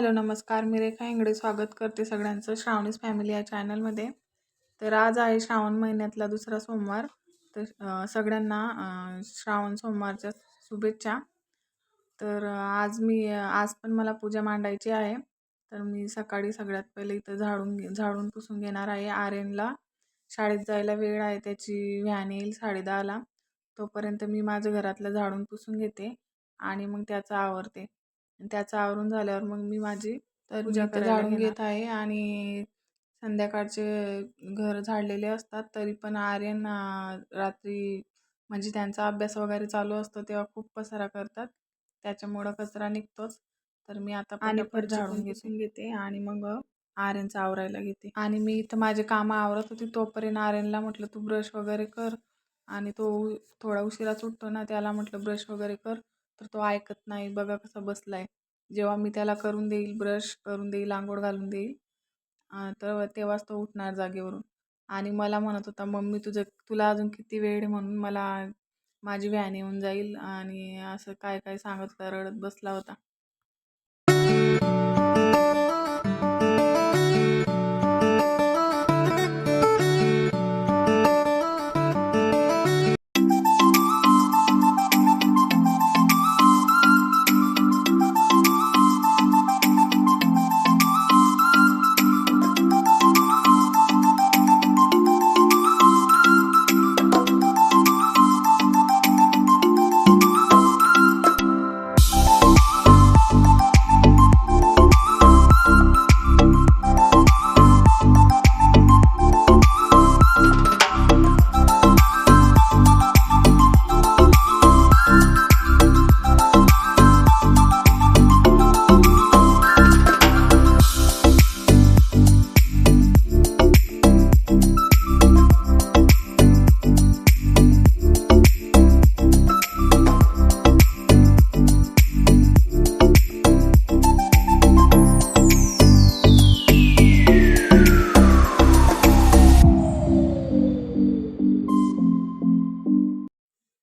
Hello, नमस्कार. मी रेखा इंगडे स्वागत करते सगळ्यांचं श्रावणीज फॅमिली या चॅनलमध्ये. तर आज आहे श्रावण महिन्यातला दुसरा सोमवार. तर सगळ्यांना श्रावण सोमवारच्या शुभेच्छा. तर आज पण मला पूजा मांडायची आहे. तर मी सकाळी सगळ्यात पहिले इथं झाडून पुसून घेणार आहे. आर्यनला शाळेत जायला वेळ आहे, त्याची व्हॅन येईल 10:30ला. तोपर्यंत मी माझं घरातलं झाडून पुसून घेते आणि मग त्याचं आवरते. त्याचं आवरून झाल्यावर मग मी माझी पूजा करायला झाडून घेत आहे. आणि संध्याकाळचे घर झाडलेले असतात, तरी पण आर्यन रात्री म्हणजे त्यांचा अभ्यास वगैरे चालू असतो तेव्हा खूप पसारा करतात, त्याच्यामुळं कचरा निघतोच. तर मी आता पटापट झाडून घेते आणि मग आर्यनचं आवरायला घेते. आणि मी इथं माझे कामं आवरत होती तोपर्यंत आर्यनला म्हटलं तू ब्रश वगैरे कर. आणि तो थोडा उशिराच उठतो ना, त्याला म्हटलं ब्रश वगैरे कर, तर तो ऐकत नाही. बघा कसा बसलाय. जेव्हा मी त्याला करून देईल, ब्रश करून देईल, आंघोळ घालून देईल, तर तेव्हाच तो उठणार जागेवरून. आणि मला म्हणत होता, मम्मी तुला अजून किती वेळ आहे, म्हणून मला माझी व्हॅन येऊन जाईल, आणि असं काय काय सांगत होता, रडत बसला होता.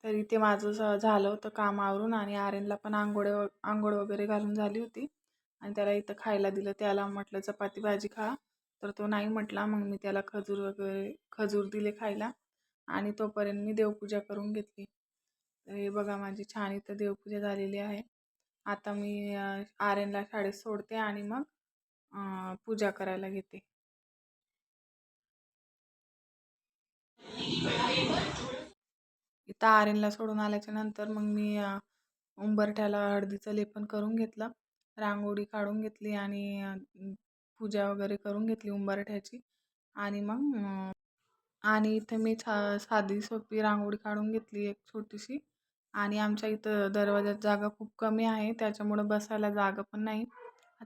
तर इथे माझं झालं होतं काम आवरून, आणि आर्यनला पण आंघोळ वगैरे घालून झाली होती, आणि त्याला इथं खायला दिलं. त्याला म्हटलं चपाती भाजी खा, तर तो नाही म्हटला. मग मी त्याला खजूर दिले खायला, आणि तोपर्यंत मी देवपूजा करून घेतली. तर हे बघा, माझी छान इथं देवपूजा झालेली आहे. आता मी आर्यनला शाळेत सोडते आणि मग पूजा करायला घेते. इथं आर्यनला सोडून आल्याच्या नंतर मग मी उंबरठ्याला हळदीचं लेपन करून घेतलं, रांगोळी काढून घेतली, आणि पूजा वगैरे करून घेतली उंबरठ्याची. आणि मग आणि इथे मी साधी सोपी रांगोळी काढून घेतली एक छोटीशी. आणि आमच्या इथं दरवाजात जागा खूप कमी आहे, त्याच्यामुळं बसायला जागा पण नाही,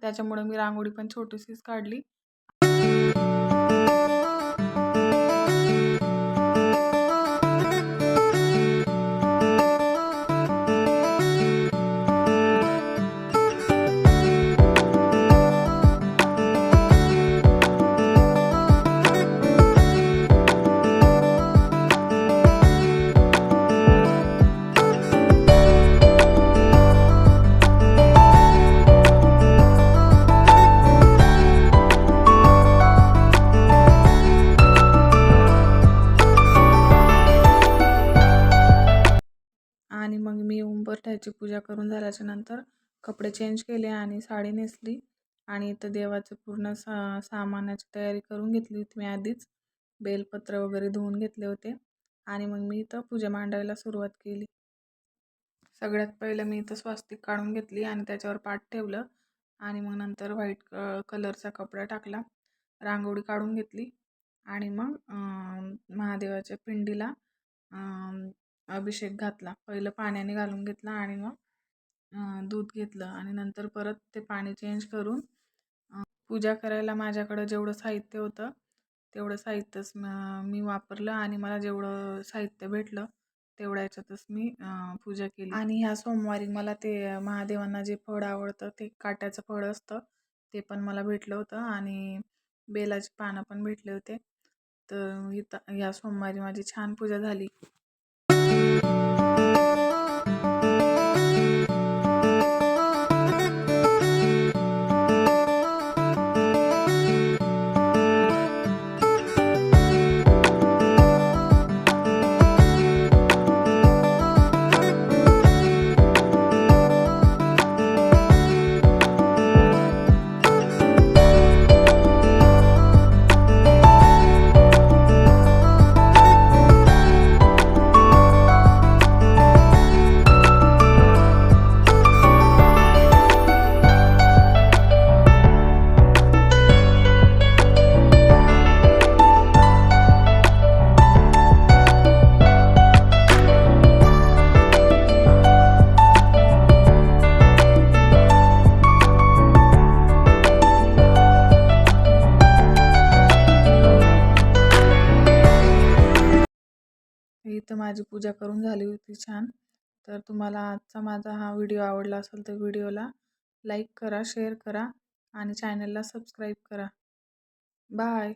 त्याच्यामुळं मी रांगोळी पण छोटीशीच काढली. आणि मग मी उंबरठ्याची पूजा करून झाल्याच्या नंतर कपडे चेंज केले आणि साडी नेसली, आणि इथं देवाचं पूर्ण सामानाची तयारी करून घेतली होती मी आधीच. बेलपत्र वगैरे धुवून घेतले होते, आणि मग मी इथं पूजा मांडायला सुरुवात केली. सगळ्यात पहिलं मी इथं स्वास्तिक काढून घेतली आणि त्याच्यावर पाट ठेवलं, आणि मग नंतर व्हाईट कलरचा कपडा टाकला, रांगोळी काढून घेतली, आणि मग महादेवाच्या पिंडीला अभिषेक घातला. पहिलं पाण्याने घालून घेतला, आणि मग दूध घेतलं, आणि नंतर परत ते पाणी चेंज करून पूजा करायला माझ्याकडं जेवढं साहित्य होतं तेवढं साहित्यच मी वापरलं, आणि मला जेवढं साहित्य भेटलं तेवढ्या याच्यातच मी पूजा केली. आणि ह्या सोमवारी मला ते महादेवांना जे फळ आवडतं, ते काट्याचं फळ असतं, ते पण मला भेटलं होतं, आणि बेलाची पानं पण भेटले होते. तर ह्या सोमवारी माझी छान पूजा झाली. इथं माझी पूजा करून झाली होती छान. तर तुम्हाला आजचा माझा हा व्हिडिओ आवडला असेल तर व्हिडिओला लाईक करा, शेअर करा आणि चॅनलला सबस्क्राईब करा. बाय.